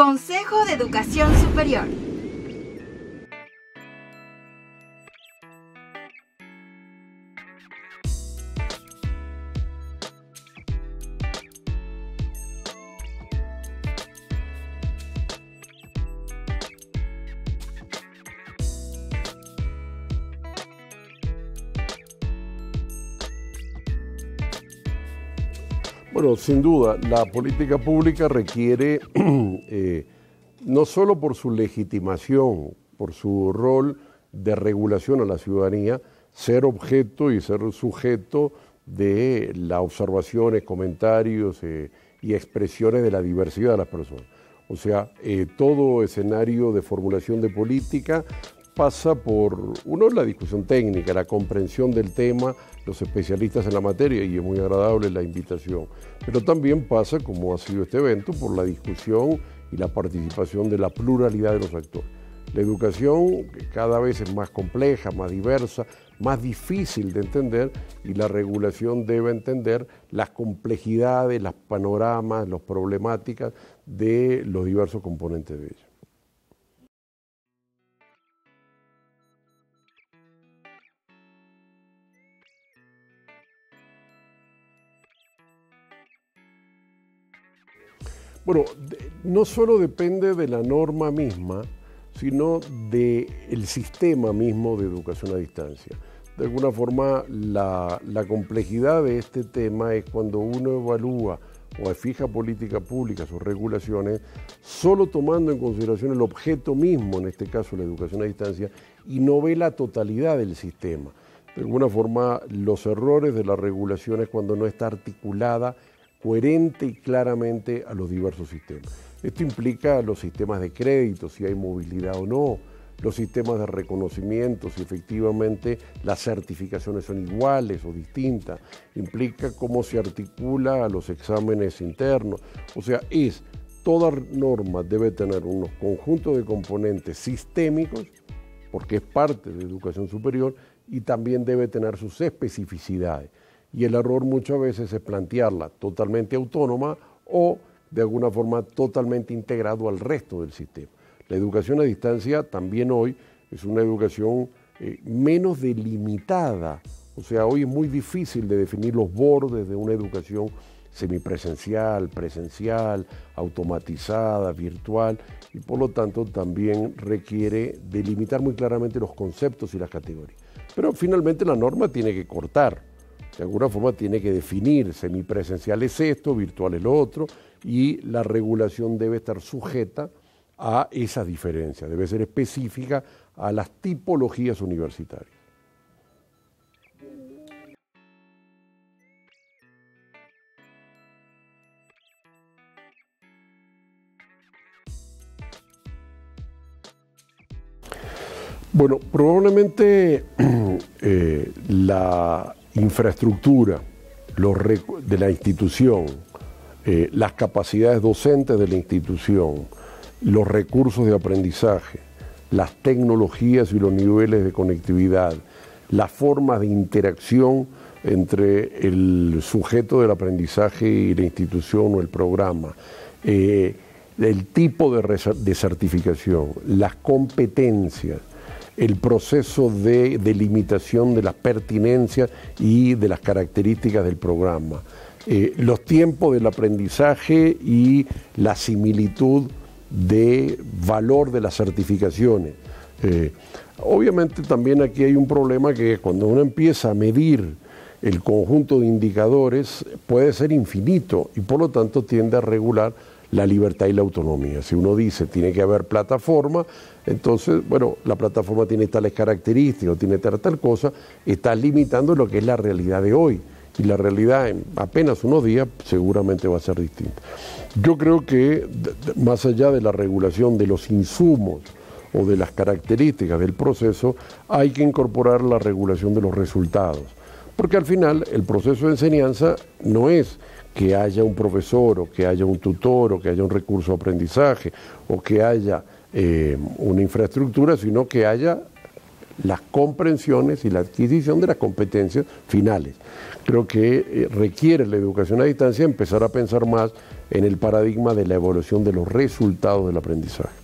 Consejo de Educación Superior. Bueno, sin duda, la política pública requiere, no solo por su legitimación, por su rol de regulación a la ciudadanía, ser objeto y ser sujeto de las observaciones, comentarios y expresiones de la diversidad de las personas. O sea, todo escenario de formulación de política pasa por, uno, la discusión técnica, la comprensión del tema, los especialistas en la materia, y es muy agradable la invitación. Pero también pasa, como ha sido este evento, por la discusión y la participación de la pluralidad de los actores. La educación cada vez es más compleja, más diversa, más difícil de entender, y la regulación debe entender las complejidades, los panoramas, las problemáticas de los diversos componentes de ella. Bueno, no solo depende de la norma misma, sino del sistema mismo de educación a distancia. De alguna forma, la complejidad de este tema es cuando uno evalúa o fija política pública, sus regulaciones, solo tomando en consideración el objeto mismo, en este caso la educación a distancia, y no ve la totalidad del sistema. De alguna forma, los errores de la regulación es cuando no está articulada coherente y claramente a los diversos sistemas. Esto implica los sistemas de crédito, si hay movilidad o no, los sistemas de reconocimiento, si efectivamente las certificaciones son iguales o distintas, implica cómo se articula a los exámenes internos. O sea, toda norma debe tener unos conjuntos de componentes sistémicos, porque es parte de educación superior, y también debe tener sus especificidades. Y el error muchas veces es plantearla totalmente autónoma o de alguna forma totalmente integrado al resto del sistema. La educación a distancia también hoy es una educación menos delimitada. O sea, hoy es muy difícil de definir los bordes de una educación semipresencial, presencial, automatizada, virtual, y por lo tanto también requiere delimitar muy claramente los conceptos y las categorías. Pero finalmente la norma tiene que cortar. De alguna forma tiene que definir, semipresencial es esto, virtual es lo otro, y la regulación debe estar sujeta a esas diferencias, debe ser específica a las tipologías universitarias. Bueno, probablemente la infraestructura de la institución, las capacidades docentes de la institución, los recursos de aprendizaje, las tecnologías y los niveles de conectividad, las formas de interacción entre el sujeto del aprendizaje y la institución o el programa, el tipo de certificación, las competencias, el proceso de delimitación de las pertinencias y de las características del programa, los tiempos del aprendizaje y la similitud de valor de las certificaciones. Obviamente también aquí hay un problema que cuando uno empieza a medir el conjunto de indicadores puede ser infinito y por lo tanto tiende a regular la libertad y la autonomía. Si uno dice tiene que haber plataforma, entonces, bueno, la plataforma tiene tales características, tiene tal cosa, está limitando lo que es la realidad de hoy. Y la realidad en apenas unos días seguramente va a ser distinta. Yo creo que más allá de la regulación de los insumos o de las características del proceso, hay que incorporar la regulación de los resultados. Porque al final el proceso de enseñanza no es que haya un profesor o que haya un tutor o que haya un recurso de aprendizaje o que haya una infraestructura, sino que haya las comprensiones y la adquisición de las competencias finales. Creo que requiere la educación a distancia empezar a pensar más en el paradigma de la evaluación de los resultados del aprendizaje.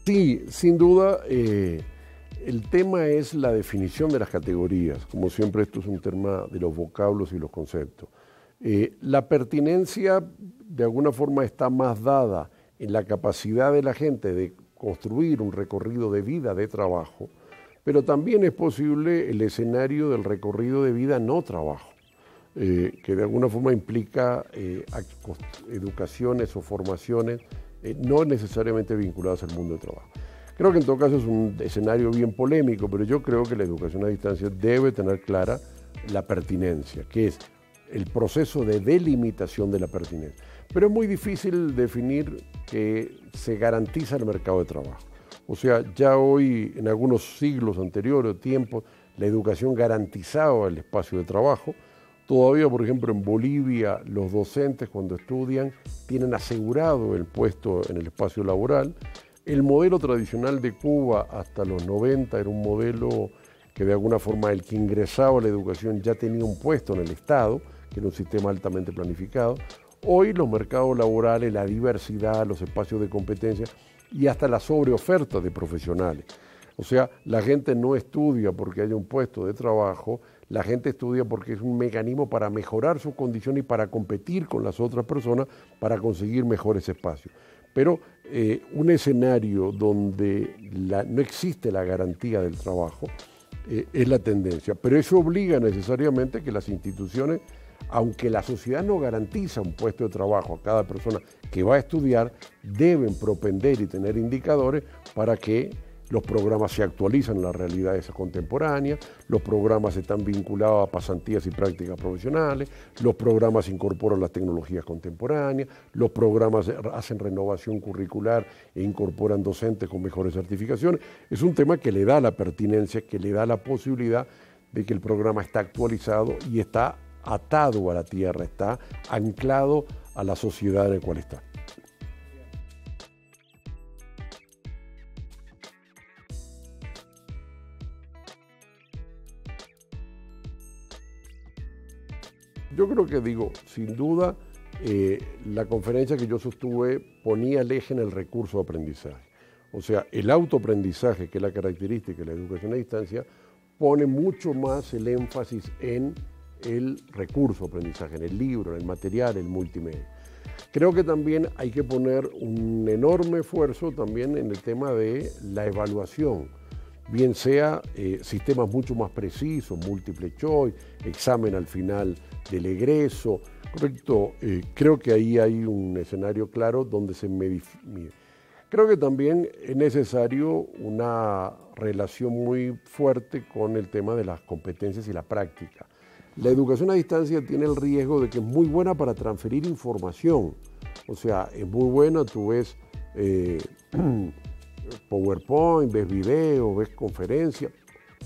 Sí, sin duda, el tema es la definición de las categorías. Como siempre, esto es un tema de los vocablos y los conceptos. La pertinencia, de alguna forma, está más dada en la capacidad de la gente de construir un recorrido de vida de trabajo, pero también es posible el escenario del recorrido de vida no trabajo, que de alguna forma implica educaciones o formaciones no necesariamente vinculadas al mundo del trabajo. Creo que en todo caso es un escenario bien polémico, pero yo creo que la educación a distancia debe tener clara la pertinencia, que es el proceso de delimitación de la pertinencia. Pero es muy difícil definir que se garantiza el mercado de trabajo. O sea, ya hoy, en algunos siglos anteriores o tiempos, la educación garantizaba el espacio de trabajo. Todavía, por ejemplo, en Bolivia, los docentes cuando estudian tienen asegurado el puesto en el espacio laboral. El modelo tradicional de Cuba hasta los 90 era un modelo que de alguna forma el que ingresaba a la educación ya tenía un puesto en el Estado, que era un sistema altamente planificado. Hoy los mercados laborales, la diversidad, los espacios de competencia y hasta la sobreoferta de profesionales. O sea, la gente no estudia porque haya un puesto de trabajo, la gente estudia porque es un mecanismo para mejorar su condición y para competir con las otras personas para conseguir mejores espacios. Pero un escenario donde no existe la garantía del trabajo es la tendencia. Pero eso obliga necesariamente que las instituciones, aunque la sociedad no garantiza un puesto de trabajo a cada persona que va a estudiar, deben propender y tener indicadores para que los programas se actualizan en las realidades contemporáneas, los programas están vinculados a pasantías y prácticas profesionales, los programas incorporan las tecnologías contemporáneas, los programas hacen renovación curricular e incorporan docentes con mejores certificaciones. Es un tema que le da la pertinencia, que le da la posibilidad de que el programa está actualizado y está atado a la tierra, está anclado a la sociedad en la cual está. Yo creo que sin duda, la conferencia que yo sostuve ponía el eje en el recurso de aprendizaje. O sea, el autoaprendizaje, que es la característica de la educación a distancia, pone mucho más el énfasis en el recurso de aprendizaje, en el libro, en el material, el multimedia. Creo que también hay que poner un enorme esfuerzo también en el tema de la evaluación, bien sea sistemas mucho más precisos, múltiple choice, examen al final del egreso, correcto. Creo que ahí hay un escenario claro donde se mide. Creo que también es necesario una relación muy fuerte con el tema de las competencias y la práctica. La educación a distancia tiene el riesgo de que es muy buena para transferir información. O sea, es muy buena, tú ves PowerPoint, ves videos, ves conferencias.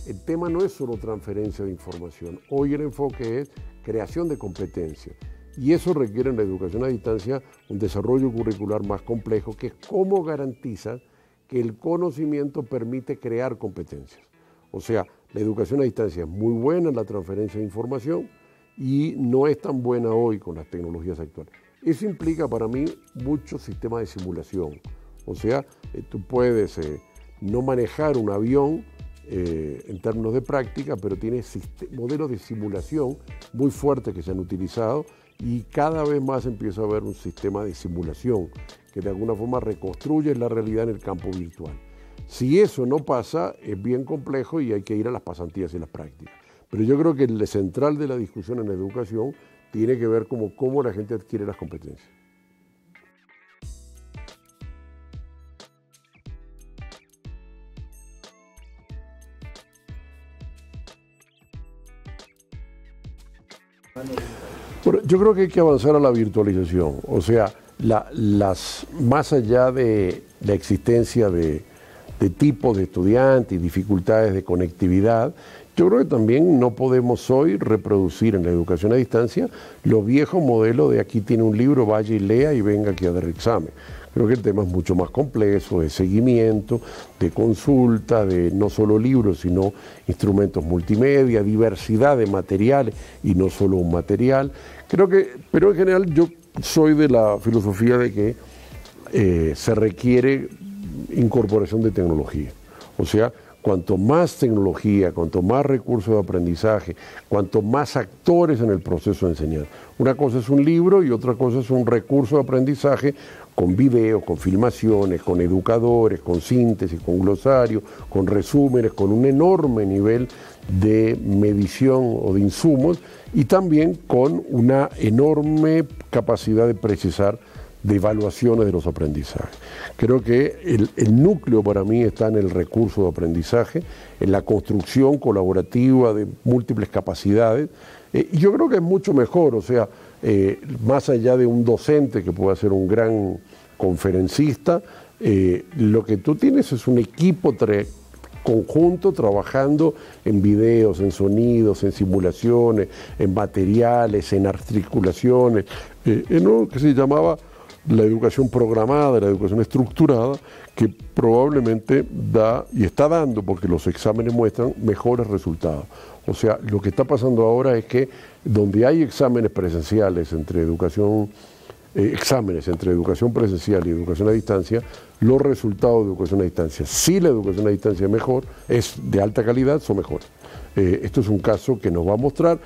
El tema no es solo transferencia de información. Hoy el enfoque es creación de competencias. Y eso requiere en la educación a distancia un desarrollo curricular más complejo, que es cómo garantizas que el conocimiento permite crear competencias. O sea, la educación a distancia es muy buena en la transferencia de información y no es tan buena hoy con las tecnologías actuales. Eso implica para mí muchos sistemas de simulación. O sea, tú puedes no manejar un avión en términos de práctica, pero tiene modelos de simulación muy fuertes que se han utilizado y cada vez más empieza a haber un sistema de simulación que de alguna forma reconstruye la realidad en el campo virtual. Si eso no pasa, es bien complejo y hay que ir a las pasantías y las prácticas. Pero yo creo que el central de la discusión en la educación tiene que ver con cómo la gente adquiere las competencias. Bueno, yo creo que hay que avanzar a la virtualización, o sea, más allá de la existencia de tipos de estudiantes y dificultades de conectividad, Yo creo que también no podemos hoy reproducir en la educación a distancia los viejos modelos de aquí tiene un libro, vaya y lea y venga aquí a dar examen. Creo que el tema es mucho más complejo, de seguimiento, de consulta, de no solo libros, sino instrumentos multimedia, diversidad de materiales y no solo un material. Creo que, pero en general yo soy de la filosofía de que se requiere incorporación de tecnología. O sea, cuanto más tecnología, cuanto más recursos de aprendizaje, cuanto más actores en el proceso de enseñar. Una cosa es un libro y otra cosa es un recurso de aprendizaje con videos, con filmaciones, con educadores, con síntesis, con glosario, con resúmenes, con un enorme nivel de medición o de insumos y también con una enorme capacidad de precisar de evaluaciones de los aprendizajes. Creo que el núcleo para mí está en el recurso de aprendizaje, en la construcción colaborativa de múltiples capacidades, y yo creo que es mucho mejor, o sea, más allá de un docente que pueda ser un gran conferencista, lo que tú tienes es un equipo conjunto trabajando en videos, en sonidos, en simulaciones, en materiales, en articulaciones, en lo que se llamaba la educación programada, la educación estructurada, que probablemente da y está dando, porque los exámenes muestran mejores resultados. O sea, lo que está pasando ahora es que donde hay exámenes presenciales entre exámenes entre educación presencial y educación a distancia, los resultados de educación a distancia, si la educación a distancia es mejor, es de alta calidad, son mejores. Esto es un caso que nos va a mostrar.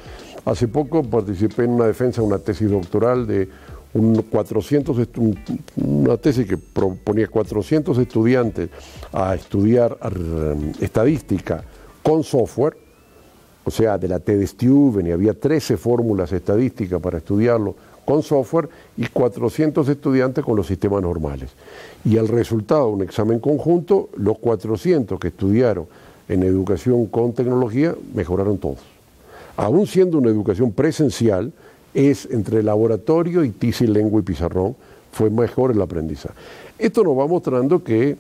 Hace poco participé en una defensa de una tesis doctoral de una tesis que proponía 400 estudiantes a estudiar estadística con software, o sea, de la TED Steuben, y había 13 fórmulas estadísticas para estudiarlo con software y 400 estudiantes con los sistemas normales. Y el resultado de un examen conjunto, los 400 que estudiaron en educación con tecnología mejoraron todos. Aún siendo una educación presencial, es entre laboratorio y tiza y lengua y pizarrón, fue mejor el aprendizaje. Esto nos va mostrando que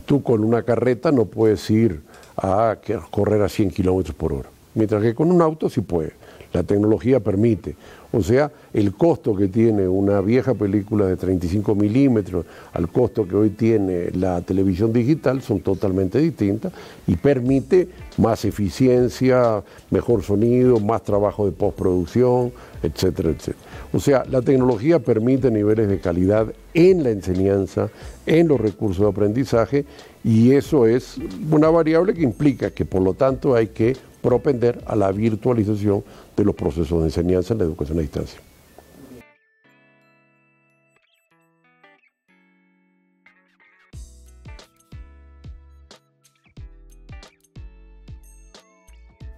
tú con una carreta no puedes ir a correr a 100 kilómetros por hora, mientras que con un auto sí puedes. La tecnología permite. O sea, el costo que tiene una vieja película de 35 milímetros al costo que hoy tiene la televisión digital son totalmente distintas y permite más eficiencia, mejor sonido, más trabajo de postproducción, etcétera, etcétera. O sea, la tecnología permite niveles de calidad en la enseñanza, en los recursos de aprendizaje, y eso es una variable que implica que por lo tanto hay que propender a la virtualización de los procesos de enseñanza en la educación a distancia.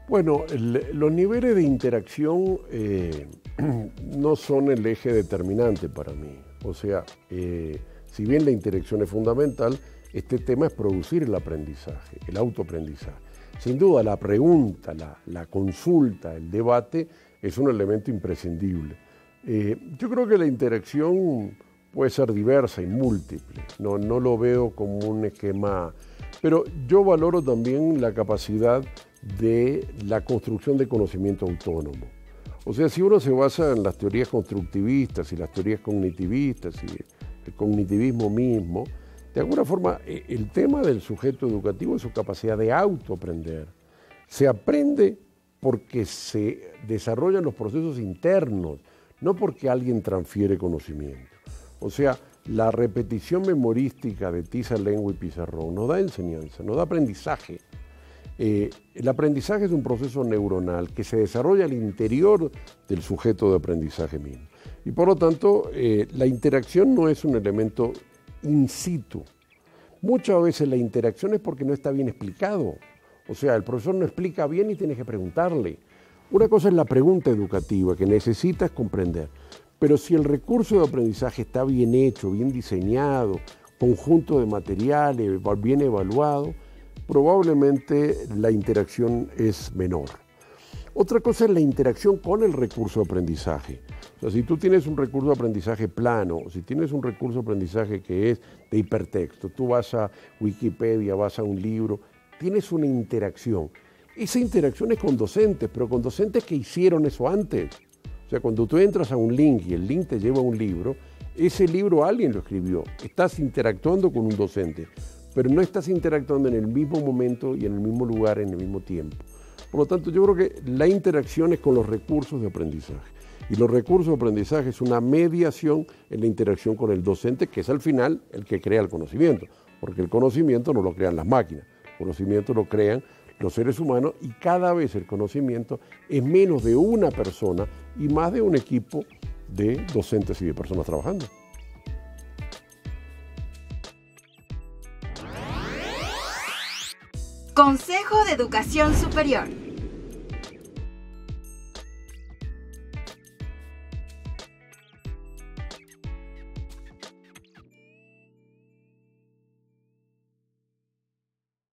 Bueno, los niveles de interacción no son el eje determinante para mí. O sea, si bien la interacción es fundamental, este tema es producir el aprendizaje, el autoaprendizaje. Sin duda, la pregunta, la consulta, el debate es un elemento imprescindible. Yo creo que la interacción puede ser diversa y múltiple, no lo veo como un esquema, pero yo valoro también la capacidad de la construcción de conocimiento autónomo. O sea, si uno se basa en las teorías constructivistas y las teorías cognitivistas y el cognitivismo mismo, de alguna forma, el tema del sujeto educativo es su capacidad de autoaprender. Se aprende porque se desarrollan los procesos internos, no porque alguien transfiere conocimiento. O sea, la repetición memorística de tiza, lengua y pizarrón nos da enseñanza, nos da aprendizaje. El aprendizaje es un proceso neuronal que se desarrolla al interior del sujeto de aprendizaje mismo. Y por lo tanto, la interacción no es un elemento in situ. Muchas veces la interacción es porque no está bien explicado. O sea, el profesor no explica bien y tienes que preguntarle. Una cosa es la pregunta educativa, que necesitas comprender. Pero si el recurso de aprendizaje está bien hecho, bien diseñado, conjunto de materiales, bien evaluado, probablemente la interacción es menor. Otra cosa es la interacción con el recurso de aprendizaje. O sea, si tú tienes un recurso de aprendizaje plano, o si tienes un recurso de aprendizaje que es de hipertexto, tú vas a Wikipedia, vas a un libro, tienes una interacción. esa interacción es con docentes, pero con docentes que hicieron eso antes. O sea, cuando tú entras a un link y el link te lleva a un libro, ese libro alguien lo escribió. Estás interactuando con un docente, pero no estás interactuando en el mismo momento y en el mismo lugar, en el mismo tiempo. Por lo tanto, yo creo que la interacción es con los recursos de aprendizaje. Y los recursos de aprendizaje es una mediación en la interacción con el docente, que es al final el que crea el conocimiento, porque el conocimiento no lo crean las máquinas, el conocimiento lo crean los seres humanos y cada vez el conocimiento es menos de una persona y más de un equipo de docentes y de personas trabajando. Consejo de Educación Superior.